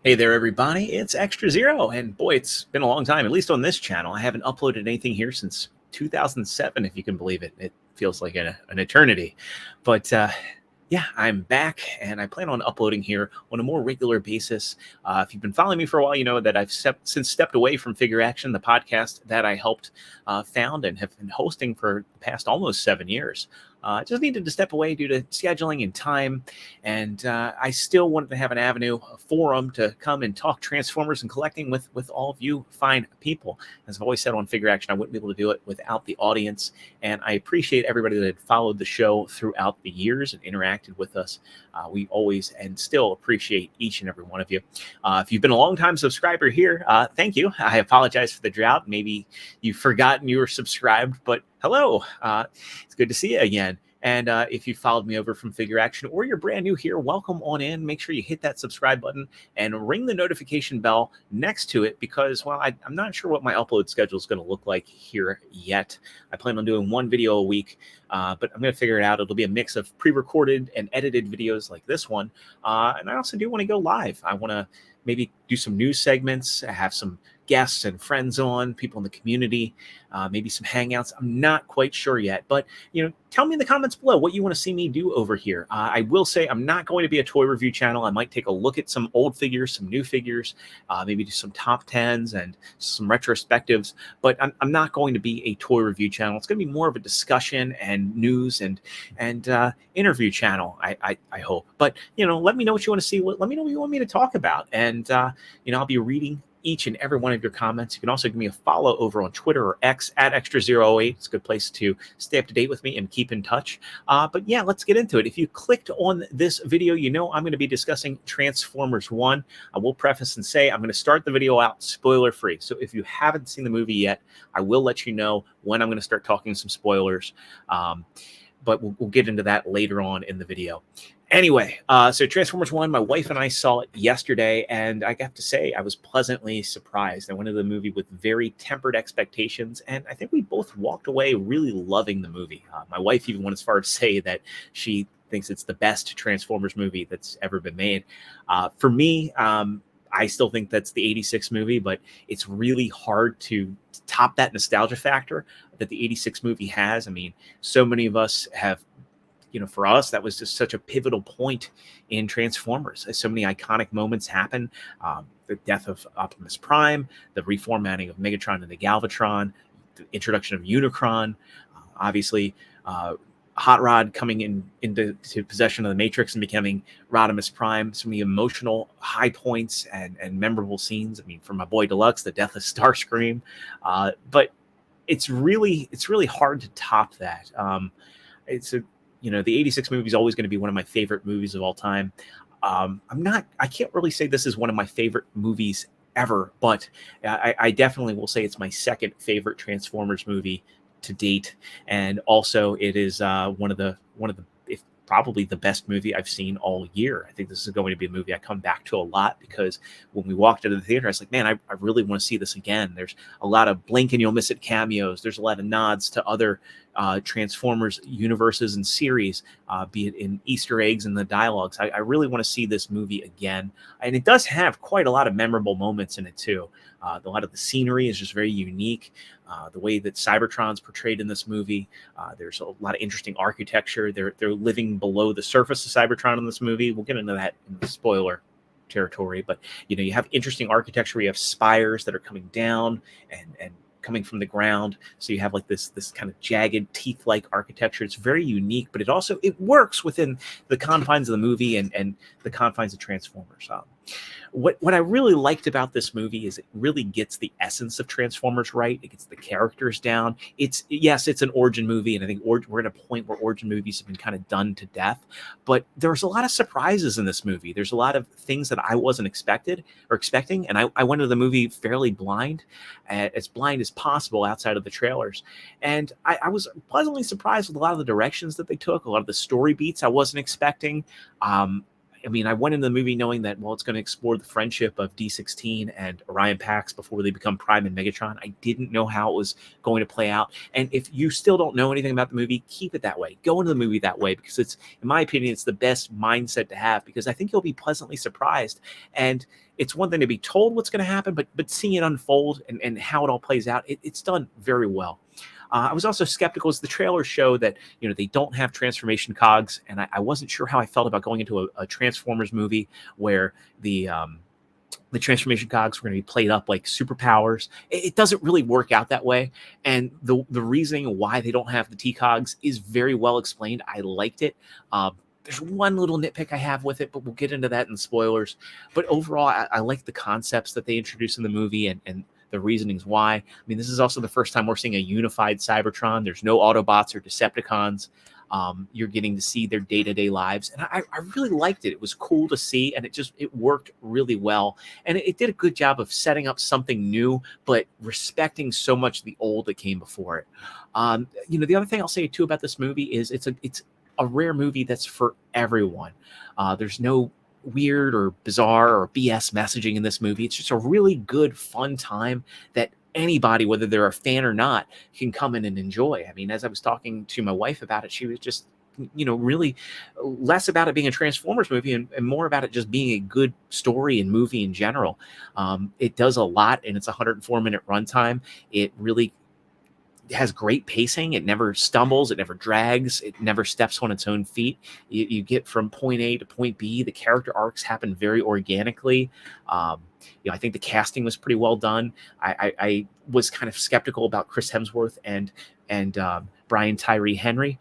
Hey there, everybody. It's Extra Zero. And boy, it's been a long time, at least on this channel. I haven't uploaded anything here since 2007, if you can believe it. It feels like an eternity. But yeah, I'm back and I plan on uploading here on a more regular basis. If you've been following me for a while, you know that I've since stepped away from Figure Action, the podcast that I helped found and have been hosting for the past almost 7 years. Just needed to step away due to scheduling and time. And I still wanted to have an avenue, a forum to come and talk Transformers and collecting with all of you fine people. As I've always said on Figure Action, I wouldn't be able to do it without the audience. And I appreciate everybody that had followed the show throughout the years and interacted with us. We always and still appreciate each and every one of you. If you've been a long-time subscriber here, thank you. I apologize for the drought. Maybe you've forgotten you were subscribed, but hello. It's good to see you again. And if you followed me over from Figure Action or you're brand new here, welcome on in. Make sure you hit that subscribe button and ring the notification bell next to it because, well, I'm not sure what my upload schedule is going to look like here yet. I plan on doing one video a week, but I'm going to figure it out. It'll be a mix of pre-recorded and edited videos like this one. And I also do want to go live. I want to maybe do some news segments, have some guests and friends on, people in the community, maybe some hangouts. I'm not quite sure yet, but tell me in the comments below what you want to see me do over here. I will say I'm not going to be a toy review channel. I might take a look at some old figures, some new figures, maybe do some top 10s and some retrospectives, but I'm not going to be a toy review channel. It's going to be more of a discussion and news and interview channel, I hope. But let me know what you want to see. Let me know what you want me to talk about, and I'll be reading each and every one of your comments. You can also give me a follow over on Twitter or X at Extra08. It's a good place to stay up to date with me and keep in touch. But yeah, let's get into it. If you clicked on this video, I'm going to be discussing Transformers 1. I will preface and say I'm going to start the video out spoiler free. So if you haven't seen the movie yet, I will let you know when I'm going to start talking some spoilers. But we'll get into that later on in the video. Anyway, so Transformers 1, my wife and I saw it yesterday, and I have to say I was pleasantly surprised. I went to the movie with very tempered expectations, and I think we both walked away really loving the movie. My wife even went as far as to say that she thinks it's the best Transformers movie that's ever been made. For me, I still think that's the 86 movie, but it's really hard to top that nostalgia factor that the 86 movie has. I mean, so many of us have, for us, that was just such a pivotal point in Transformers. So many iconic moments happen. The death of Optimus Prime, the reformatting of Megatron into Galvatron, the introduction of Unicron, obviously Hot Rod coming into possession of the Matrix and becoming Rodimus Prime. So many emotional high points and memorable scenes. I mean, for my boy Deluxe, the death of Starscream. But it's really hard to top that. The 86 movie is always going to be one of my favorite movies of all time. I can't really say this is one of my favorite movies ever, but I definitely will say it's my second favorite Transformers movie to date. And also it is one of the if probably the best movie I've seen all year. I think this is going to be a movie I come back to a lot because when we walked into the theater, I was like, man, I really want to see this again. There's a lot of blink and you'll miss it cameos. There's a lot of nods to other Transformers universes and series, be it in Easter eggs and the dialogues. I really want to see this movie again. And it does have quite a lot of memorable moments in it too. A lot of the scenery is just very unique. The way that Cybertron's portrayed in this movie, there's a lot of interesting architecture. They're living below the surface of Cybertron in this movie. We'll get into that in the spoiler territory, but you have interesting architecture. You have spires that are coming down and coming from the ground, so you have like this kind of jagged teeth-like architecture. It's very unique, but it works within the confines of the movie and the confines of Transformers. What I really liked about this movie is it really gets the essence of Transformers right. It gets the characters down. It's an origin movie, and I think we're at a point where origin movies have been kind of done to death. But there's a lot of surprises in this movie. There's a lot of things that I wasn't expecting, and I went to the movie fairly blind, as blind as possible outside of the trailers. And I was pleasantly surprised with a lot of the directions that they took, a lot of the story beats I wasn't expecting. I mean, I went into the movie knowing that, well, it's going to explore the friendship of D16 and Orion Pax before they become Prime and Megatron. I didn't know how it was going to play out. And if you still don't know anything about the movie, keep it that way. Go into the movie that way, because it's, in my opinion, it's the best mindset to have, because I think you'll be pleasantly surprised. And it's one thing to be told what's going to happen, but seeing it unfold and how it all plays out, it's done very well. I was also skeptical as the trailers show that, they don't have transformation cogs, and I wasn't sure how I felt about going into a Transformers movie where the transformation cogs were going to be played up like superpowers. It doesn't really work out that way, and the reasoning why they don't have the T cogs is very well explained. I liked it. There's one little nitpick I have with it, but we'll get into that in spoilers. But overall, I like the concepts that they introduce in the movie, and the reasonings why. I mean, this is also the first time we're seeing a unified Cybertron. There's no Autobots or Decepticons. You're getting to see their day-to-day lives, and I really liked it. It was cool to see, and it worked really well, and it did a good job of setting up something new, but respecting so much the old that came before it. The other thing I'll say too about this movie is it's a rare movie that's for everyone. There's no weird or bizarre or BS messaging in this movie. It's just a really good, fun time that anybody, whether they're a fan or not, can come in and enjoy. I mean, as I was talking to my wife about it, she was just, really less about it being a Transformers movie and more about it just being a good story and movie in general. It does a lot, and it's a 104-minute runtime. It really has great pacing. It never stumbles. It never drags. It never steps on its own feet. You get from point A to point B. The character arcs happen very organically. I think the casting was pretty well done. I was kind of skeptical about Chris Hemsworth and Brian Tyree Henry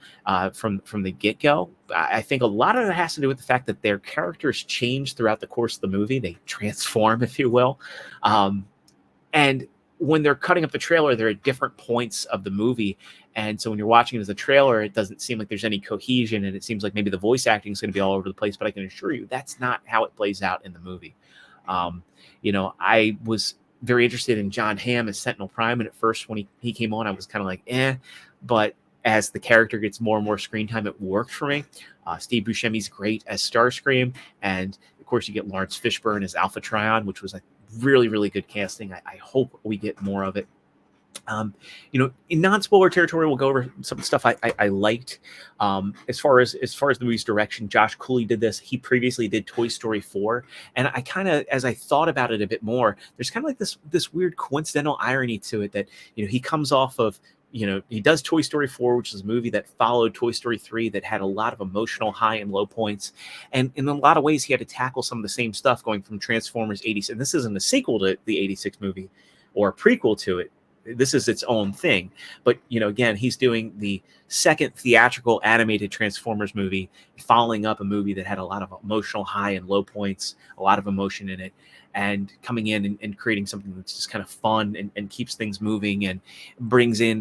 from the get-go. I think a lot of it has to do with the fact that their characters change throughout the course of the movie. They transform, if you will. And when they're cutting up the trailer, they're at different points of the movie. And so when you're watching it as a trailer, it doesn't seem like there's any cohesion, and it seems like maybe the voice acting is going to be all over the place. But I can assure you that's not how it plays out in the movie. I was very interested in John Hamm as Sentinel Prime, and at first when he came on, I was kind of like, but as the character gets more and more screen time, it worked for me. Steve Buscemi's great as Starscream, and of course you get Lawrence Fishburne as Alpha Trion, which was a really, really good casting. I hope we get more of it. In non-spoiler territory, we'll go over some stuff I liked. As far as the movie's direction, Josh Cooley did this. He previously did Toy Story 4, and I kind of, as I thought about it a bit more, there's kind of like this weird coincidental irony to it that he comes off of. He does Toy Story 4, which is a movie that followed Toy Story 3 that had a lot of emotional high and low points. And in a lot of ways, he had to tackle some of the same stuff going from Transformers 86. And this isn't a sequel to the 86 movie or a prequel to it. This is its own thing. But, again, he's doing the second theatrical animated Transformers movie, following up a movie that had a lot of emotional high and low points, a lot of emotion in it, and coming in and creating something that's just kind of fun and keeps things moving and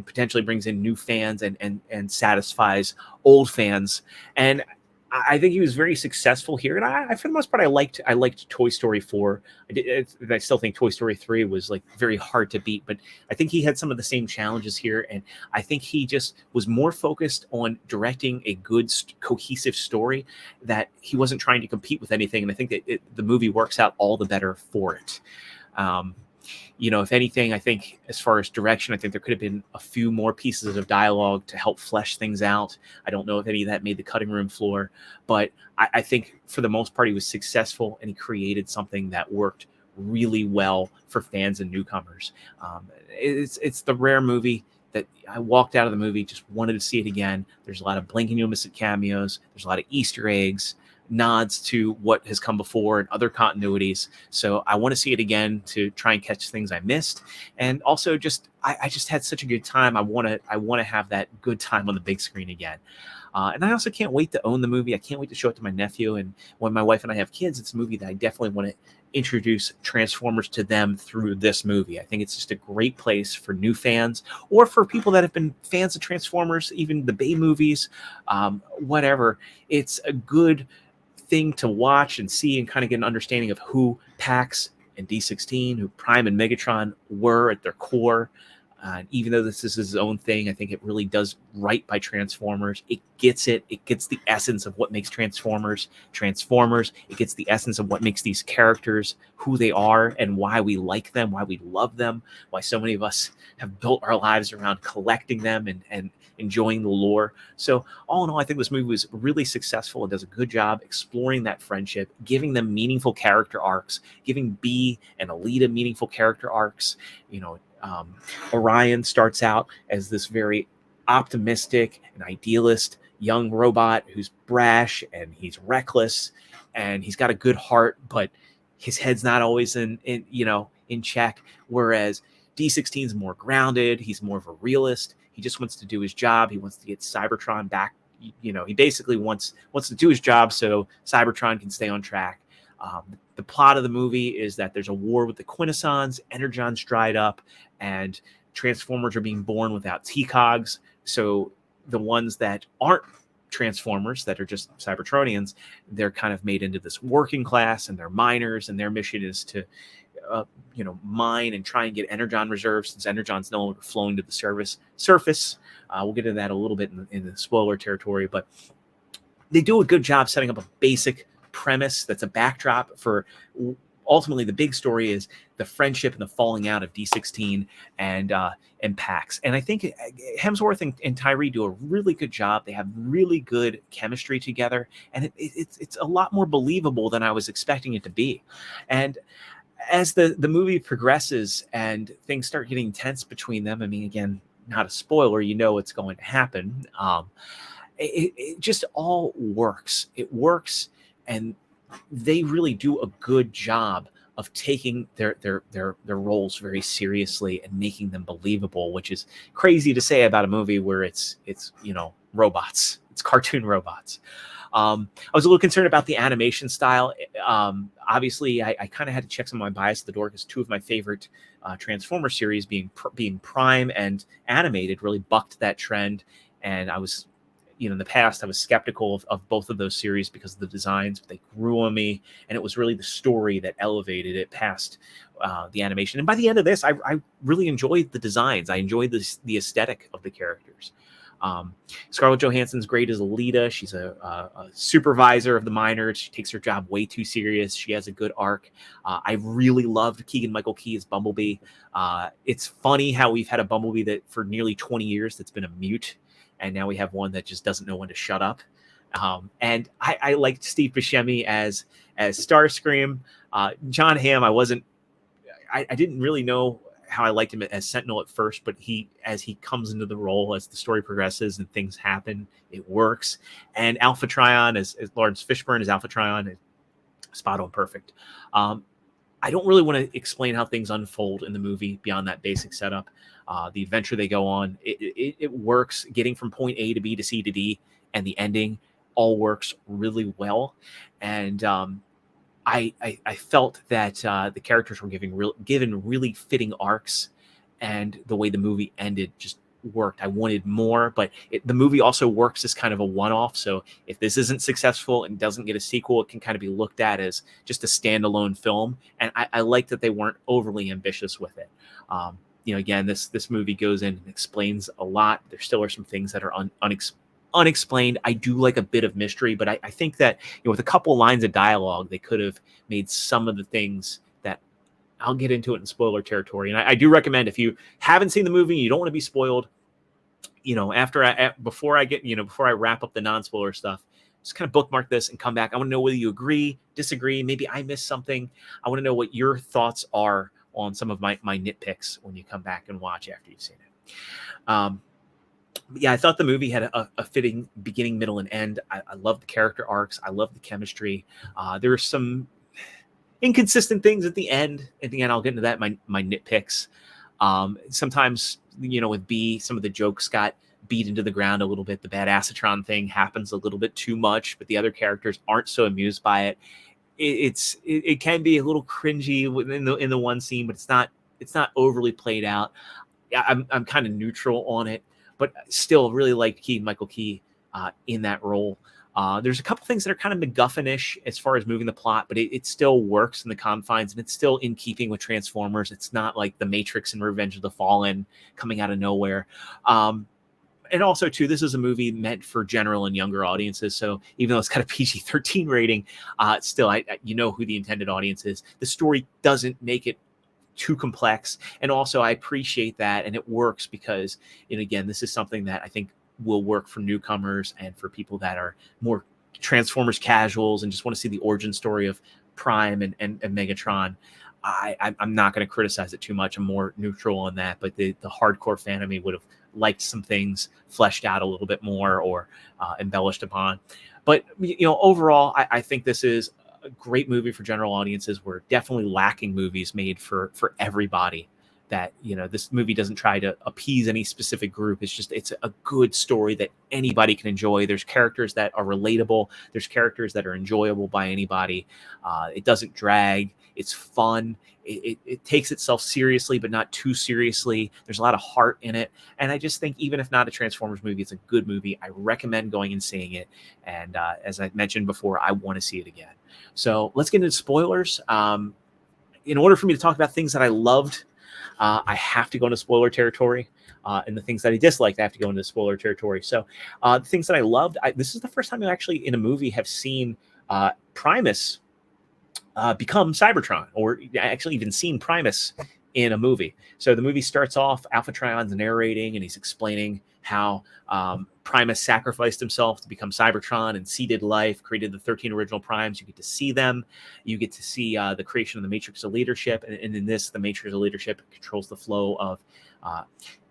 potentially brings in new fans and satisfies old fans. And I think he was very successful here, and I for the most part, I liked Toy Story 4. I still think Toy Story 3 was like very hard to beat, but I think he had some of the same challenges here, and I think he just was more focused on directing a good, cohesive story, that he wasn't trying to compete with anything, and I think that the movie works out all the better for it. If anything, I think as far as direction, I think there could have been a few more pieces of dialogue to help flesh things out. I don't know if any of that made the cutting room floor, but I think for the most part, he was successful, and he created something that worked really well for fans and newcomers. It's the rare movie that I walked out of the movie, just wanted to see it again. There's a lot of blink and you'll miss it cameos. There's a lot of Easter eggs, nods to what has come before and other continuities. So I want to see it again to try and catch things I missed. And also I just had such a good time. I want to have that good time on the big screen again. And I also can't wait to own the movie. I can't wait to show it to my nephew. And when my wife and I have kids, it's a movie that I definitely want to introduce Transformers to them through this movie. I think it's just a great place for new fans or for people that have been fans of Transformers, even the Bay movies, whatever. It's a good thing to watch and see and kind of get an understanding of who Pax and D16, who Prime and Megatron were at their core. Even though this is his own thing, I think it really does right by Transformers. It gets it. It gets the essence of what makes Transformers Transformers. It gets the essence of what makes these characters who they are and why we like them, why we love them, why so many of us have built our lives around collecting them and enjoying the lore. So all in all, I think this movie was really successful. It does a good job exploring that friendship, giving them meaningful character arcs, giving Bee and Alita meaningful character arcs. Orion starts out as this very optimistic and idealist young robot who's brash and he's reckless and he's got a good heart, but his head's not always in check. Whereas D16 is more grounded. He's more of a realist. He just wants to do his job. He wants to get Cybertron back. He basically wants to do his job so Cybertron can stay on track. The plot of the movie is that there's a war with the Quintessons, Energon's dried up, and Transformers are being born without T-Cogs. So the ones that aren't Transformers, that are just Cybertronians, they're kind of made into this working class, and they're miners, and their mission is to mine and try and get Energon reserves, since Energon's no longer flowing to the surface. We'll get into that a little bit in the spoiler territory, but they do a good job setting up a basic premise that's a backdrop for ultimately the big story is the friendship and the falling out of D16 and Pax. And I think Hemsworth and Tyree do a really good job. They have really good chemistry together, and it's a lot more believable than I was expecting it to be. And as the movie progresses and things start getting tense between them, I mean, again, not a spoiler, what's going to happen. It just all works. It works, and they really do a good job of taking their roles very seriously and making them believable, which is crazy to say about a movie where it's robots. It's cartoon robots. I was a little concerned about the animation style. Obviously, I kind of had to check some of my bias at the door because two of my favorite Transformer series, being Prime and animated, really bucked that trend. And I was, in the past, I was skeptical of both of those series because of the designs, but they grew on me. And it was really the story that elevated it past the animation. And by the end of this, I really enjoyed the designs. I enjoyed the aesthetic of the characters. Scarlett Johansson's great as Alita. She's a supervisor of the miners. She takes her job way too serious. She has a good arc. I really loved Keegan-Michael Key as Bumblebee. It's funny how we've had a Bumblebee that for nearly 20 years that's been a mute, and now we have one that just doesn't know when to shut up. And I liked Steve Buscemi as Starscream. John Hamm, I didn't really know how I liked him as Sentinel at first, but as he comes into the role, as the story progresses and things happen, it works. And Alpha Trion as Lawrence Fishburne as Alpha Trion is spot on perfect. I don't really want to explain how things unfold in the movie beyond that basic setup. The adventure they go on, it works. Getting from point A to B to C to D, and the ending all works really well. And I felt that the characters were given really fitting arcs, and the way the movie ended just worked. I wanted more, but the movie also works as kind of a one-off. So if this isn't successful and doesn't get a sequel, it can kind of be looked at as just a standalone film. And I like that they weren't overly ambitious with it. Again, this movie goes in and explains a lot. There still are some things that are unexplained. I do like a bit of mystery, but I think that with a couple lines of dialogue, they could have made some of the things that I'll get into it in spoiler territory. And I do recommend, if you haven't seen the movie, you don't want to be spoiled, before I wrap up the non-spoiler stuff, just kind of bookmark this and come back. I want to know whether you agree, disagree, maybe I missed something. I want to know what your thoughts are on some of my nitpicks when you come back and watch after you've seen it. Yeah, I thought the movie had a fitting beginning, middle, and end. I love the character arcs. I love the chemistry. There are some inconsistent things at the end. At the end, I'll get into that, my nitpicks. Sometimes, with B, some of the jokes got beat into the ground a little bit. The bad Acetron thing happens a little bit too much, but the other characters aren't so amused by it. It can be a little cringy in the one scene, but it's not overly played out. I'm kind of neutral on it, but still really like Keegan-Michael Key in that role. There's a couple things that are kind of MacGuffin-ish as far as moving the plot, but it still works in the confines, and it's still in keeping with Transformers. It's not like The Matrix and Revenge of the Fallen coming out of nowhere. And also, too, this is a movie meant for general and younger audiences. So even though it's got a PG-13 rating, still, you know who the intended audience is. The story doesn't make it too complex. And also, I appreciate that. And it works because, and again, this is something that I think will work for newcomers and for people that are more Transformers casuals and just want to see the origin story of Prime and Megatron. I'm not going to criticize it too much. I'm more neutral on that. But the hardcore fan of me would have liked some things fleshed out a little bit more or embellished upon. But, overall, I think this is a great movie for general audiences. We're definitely lacking movies made for everybody. That, this movie doesn't try to appease any specific group. It's a good story that anybody can enjoy. There's characters that are relatable. There's characters that are enjoyable by anybody. It doesn't drag. It's fun. It takes itself seriously, but not too seriously. There's a lot of heart in it. And I just think even if not a Transformers movie, it's a good movie. I recommend going and seeing it. And as I mentioned before, I want to see it again. So let's get into spoilers. In order for me to talk about things that I loved, I have to go into spoiler territory. And the things that I disliked, I have to go into spoiler territory. So the things that I loved, this is the first time I actually in a movie have seen Primus become Cybertron, or actually even seen Primus in a movie. So the movie starts off, Alpha Trion's narrating, and he's explaining how Primus sacrificed himself to become Cybertron and seeded life, created the 13 original Primes. You get to see them. You get to see the creation of the Matrix of Leadership. And in this, the Matrix of Leadership controls the flow of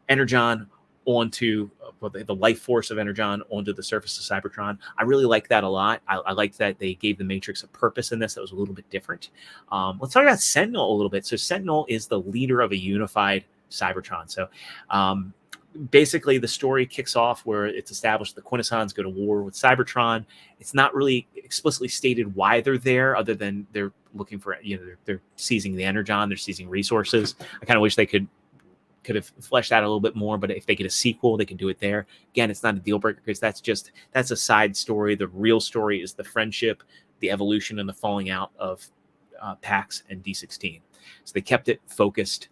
Energon onto the life force of Energon onto the surface of Cybertron. I really like that a lot. I liked that they gave the Matrix a purpose in this that was a little bit different. Let's talk about Sentinel a little bit. So Sentinel is the leader of a unified Cybertron. So basically the story kicks off where it's established the Quintessons go to war with Cybertron. It's not really explicitly stated why they're there, other than they're looking for, they're seizing the Energon, they're seizing resources. I kind of wish they could have fleshed out a little bit more, but if they get a sequel, they can do it there. Again, it's not a deal breaker because that's a side story. The real story is the friendship, the evolution, and the falling out of Pax and D16. So they kept it focused.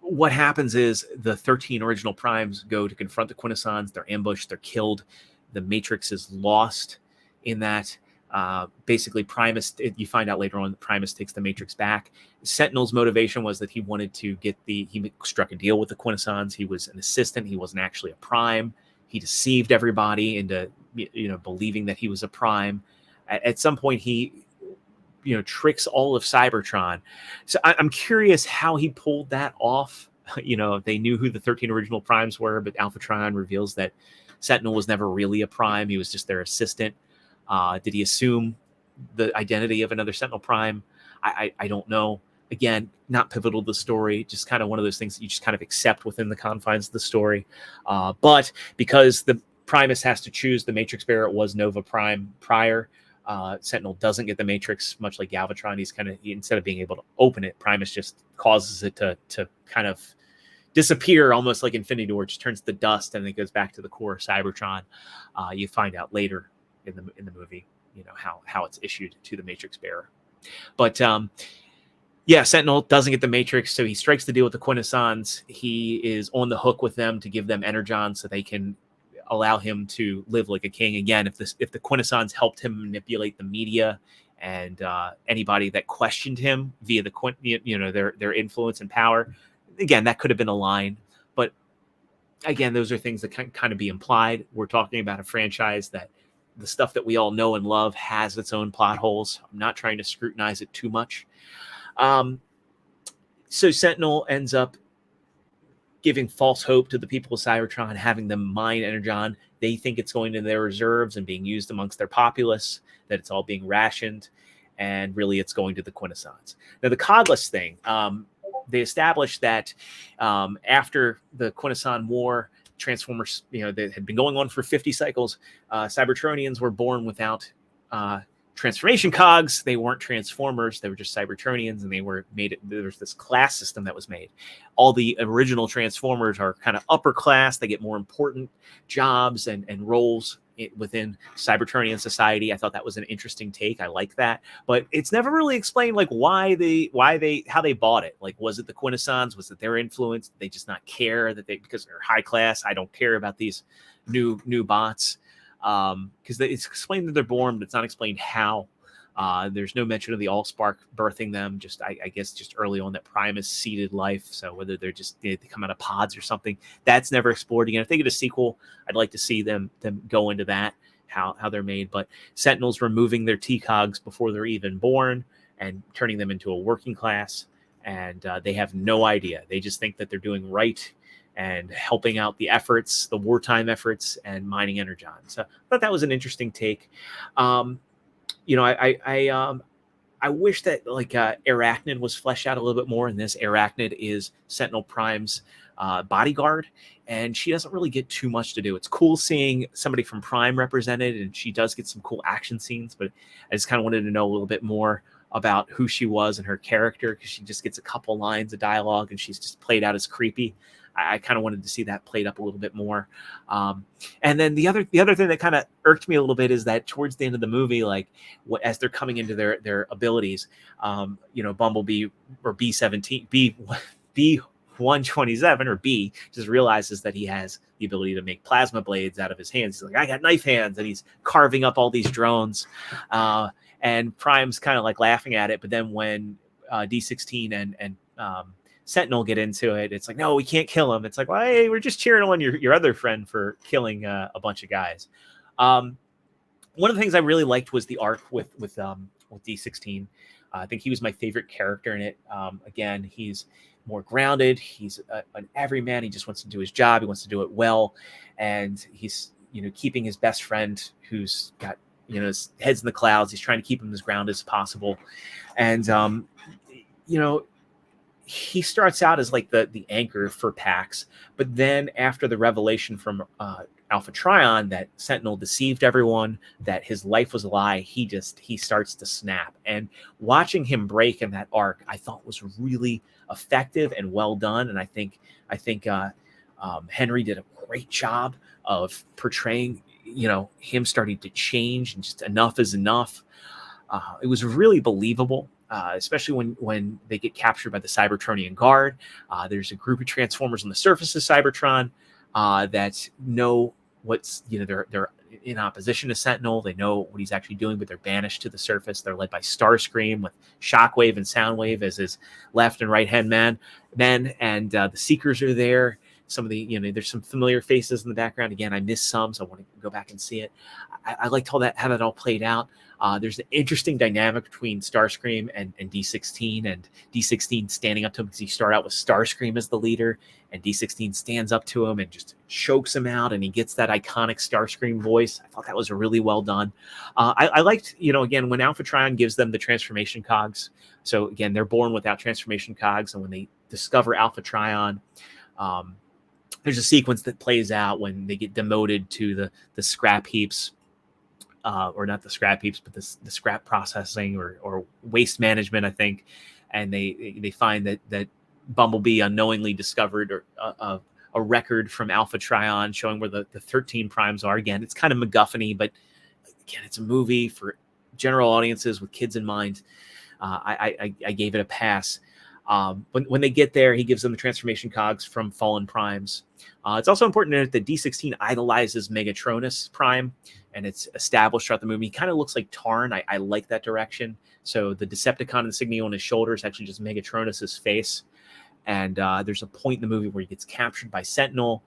What happens is the 13 original Primes go to confront the Quintessons. They're ambushed. They're killed. The Matrix is lost in that. Basically, Primus, you find out later on that Primus takes the Matrix back. Sentinel's motivation was that he wanted to he struck a deal with the Quintessons. He was an assistant. He wasn't actually a Prime. He deceived everybody into, believing that he was a Prime. At some point, he, tricks all of Cybertron. So I'm curious how he pulled that off. They knew who the 13 original Primes were, but Alpha Trion reveals that Sentinel was never really a Prime. He was just their assistant. Did he assume the identity of another Sentinel Prime? I don't know. Again, not pivotal to the story, just kind of one of those things that you just kind of accept within the confines of the story. But because the Primus has to choose the Matrix bearer, it was Nova Prime prior. Sentinel doesn't get the Matrix, much like Galvatron. Instead of being able to open it, Primus just causes it to kind of disappear, almost like Infinity War, just turns to dust and it goes back to the core of Cybertron. You find out later in the movie, how it's issued to the Matrix bearer. But Sentinel doesn't get the Matrix, so he strikes the deal with the Quintessons. He is on the hook with them to give them Energon so they can allow him to live like a king. Again, if the Quintessons helped him manipulate the media and anybody that questioned him via their influence and power, again, that could have been a line. But again, those are things that can kind of be implied. We're talking about a franchise that the stuff that we all know and love has its own plot holes. I'm not trying to scrutinize it too much. So Sentinel ends up giving false hope to the people of Cybertron, having them mine Energon. They think it's going to their reserves and being used amongst their populace, that it's all being rationed, and really it's going to the Quintessons. Now, the Codless thing, they established that after the Quintesson War, Transformers, that had been going on for 50 cycles, Cybertronians were born without transformation cogs. They weren't transformers. They were just Cybertronians, and there was this class system that was made. All the original transformers are kind of upper class. They get more important jobs and roles within Cybertronian society. I thought that was an interesting take. I like that, but it's never really explained like how they bought it. Like, was it the Quintessons? Was it their influence? Did they just not care because they're high class? I don't care about these new bots. Because it's explained that they're born, but it's not explained how. There's no mention of the Allspark birthing them. Just I guess just early on that Primus seeded life. So whether they're just they come out of pods or something, that's never explored again. If they get a sequel, I'd like to see them go into that, how they're made. But Sentinels removing their T-Cogs before they're even born and turning them into a working class, and they have no idea. They just think that they're doing right and helping out the efforts, the wartime efforts, and mining Energon. So I thought that was an interesting take. I wish that like Arachnid was fleshed out a little bit more in this. Arachnid is Sentinel Prime's bodyguard, and she doesn't really get too much to do. It's cool seeing somebody from Prime represented, and she does get some cool action scenes, but I just kind of wanted to know a little bit more about who she was and her character, because she just gets a couple lines of dialogue and she's just played out as creepy. I kind of wanted to see that played up a little bit more. And then the other thing that kind of irked me a little bit is that towards the end of the movie, like as they're coming into their abilities, Bumblebee or B127 or B just realizes that he has the ability to make plasma blades out of his hands. He's like, I got knife hands, and he's carving up all these drones. And Prime's kind of like laughing at it, but then when D16 and Sentinel get into it, it's like, no, we can't kill him. It's like, well, hey, we're just cheering on your other friend for killing a bunch of guys. One of the things I really liked was the arc with D16. I think he was my favorite character in it. Again, he's more grounded. He's an everyman. He just wants to do his job. He wants to do it well, and he's keeping his best friend who's got his head's in the clouds. He's trying to keep him as grounded as possible, and he starts out as like the anchor for Pax, but then after the revelation from Alpha Trion that Sentinel deceived everyone, that his life was a lie, he starts to snap. And watching him break in that arc, I thought was really effective and well done. And I think Henry did a great job of portraying him starting to change, and just enough is enough. It was really believable. Especially when they get captured by the Cybertronian Guard. There's a group of Transformers on the surface of Cybertron that know they're in opposition to Sentinel. They know what he's actually doing, but they're banished to the surface. They're led by Starscream with Shockwave and Soundwave as his left and right hand men, and the Seekers are there. Some of the, there's some familiar faces in the background. Again, I missed some, so I want to go back and see it. I liked how that all played out. There's an interesting dynamic between Starscream and D16, and D16 standing up to him because you start out with Starscream as the leader, and D16 stands up to him and just chokes him out, and he gets that iconic Starscream voice. I thought that was really well done. I liked, again, when Alpha Trion gives them the transformation cogs. So again, they're born without transformation cogs, and when they discover Alpha Trion, there's a sequence that plays out when they get demoted to the scrap heaps, or not the scrap heaps, but the scrap processing or waste management, I think. And they find that Bumblebee unknowingly discovered a record from Alpha Trion showing where the 13 primes are. Again, it's kind of MacGuffin-y, but again, it's a movie for general audiences with kids in mind. I gave it a pass. When they get there, he gives them the transformation cogs from fallen primes. It's also important to note that D16 idolizes Megatronus Prime, and it's established throughout the movie. He kind of looks like Tarn. I like that direction. So the Decepticon insignia on his shoulder is actually just Megatronus's face. And there's a point in the movie where he gets captured by Sentinel,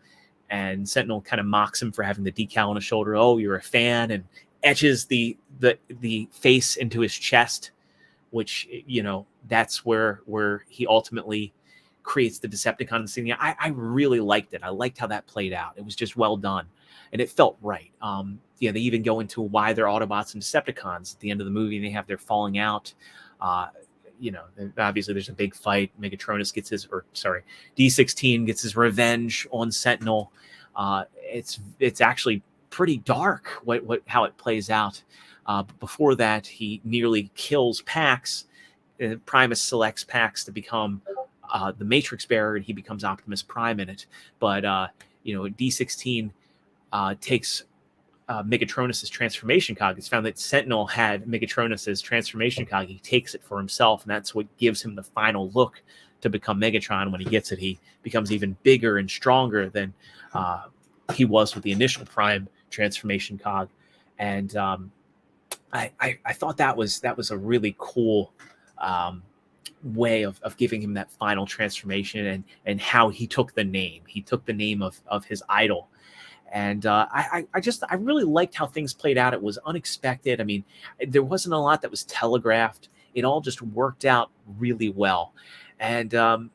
and Sentinel kind of mocks him for having the decal on his shoulder. Oh, you're a fan, and etches the face into his chest, which, that's where he ultimately creates the Decepticon insignia. I really liked it. I liked how that played out. It was just well done, and it felt right. They even go into why they're Autobots and Decepticons at the end of the movie, and they have their falling out. Obviously there's a big fight. D16 gets his revenge on Sentinel. It's actually pretty dark how it plays out. But before that, he nearly kills Pax. Primus selects Pax to become the Matrix Bearer, and he becomes Optimus Prime in it. But D16 takes Megatronus's transformation cog. It's found that Sentinel had Megatronus's transformation cog. He takes it for himself, and that's what gives him the final look to become Megatron. When he gets it, he becomes even bigger and stronger than he was with the initial Prime transformation cog. And I thought that was a really cool way of giving him that final transformation, and how he took the name. He took the name of his idol. And I really liked how things played out. It was unexpected. I mean, there wasn't a lot that was telegraphed. It all just worked out really well. And the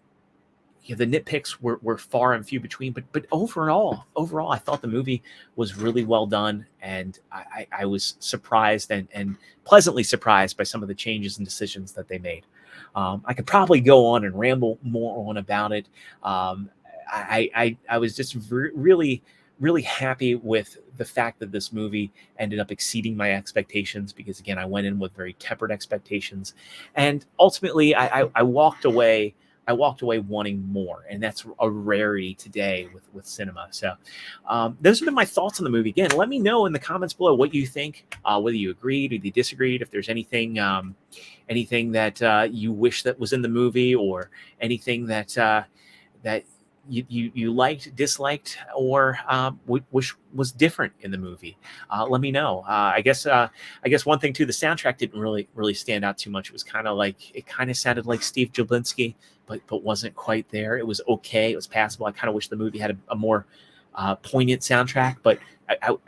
nitpicks were far and few between. But overall, I thought the movie was really well done. And I was surprised and pleasantly surprised by some of the changes and decisions that they made. I could probably go on and ramble more on about it. I was just really happy with the fact that this movie ended up exceeding my expectations, because again, I went in with very tempered expectations, and ultimately I walked away wanting more, and that's a rarity today with cinema. So those have been my thoughts on the movie. Again, let me know in the comments below what you think, whether you agreed or you disagreed, if there's anything that you wish that was in the movie, or anything that you liked, disliked, or wish was different in the movie. Let me know. I guess one thing too, the soundtrack didn't really stand out too much. It was kind of sounded like Steve Jablinski, but wasn't quite there. It was okay. It was passable. I kind of wish the movie had a more poignant soundtrack, but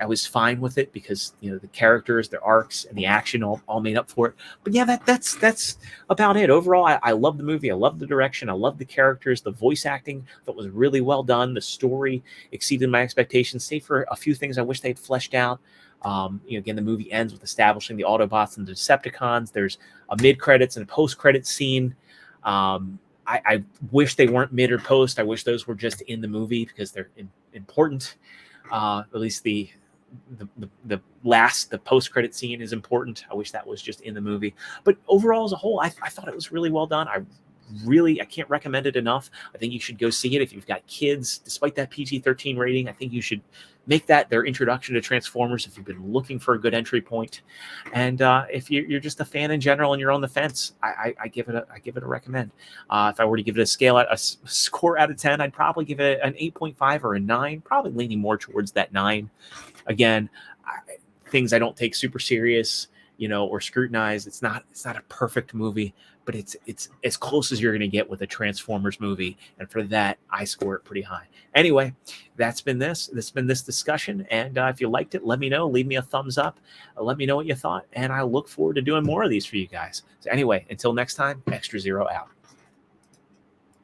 I was fine with it, because the characters, their arcs, and the action all made up for it. But yeah, that's about it. Overall, I love the movie. I love the direction. I love the characters. The voice acting that was really well done. The story exceeded my expectations, save for a few things I wish they'd fleshed out. Again, the movie ends with establishing the Autobots and the Decepticons. There's a mid-credits and a post-credits scene. I wish they weren't mid or post. I wish those were just in the movie, because they're important. At least the post-credit scene is important. I wish that was just in the movie. But overall, as a whole, I thought it was really well done. I can't recommend it enough. I think you should go see it if you've got kids. Despite that PG-13 rating, I think you should make that their introduction to Transformers if you've been looking for a good entry point. And if you're just a fan in general and you're on the fence, I give it a recommend. If I were to give it a score out of 10, I'd probably give it an 8.5 or a 9, probably leaning more towards that 9. Again, things I don't take super serious, or scrutinize. It's not a perfect movie, but it's as close as you're going to get with a Transformers movie. And for that, I score it pretty high. Anyway, that's been this discussion. And if you liked it, let me know. Leave me a thumbs up. Let me know what you thought. And I look forward to doing more of these for you guys. So anyway, until next time, Extra Zero out.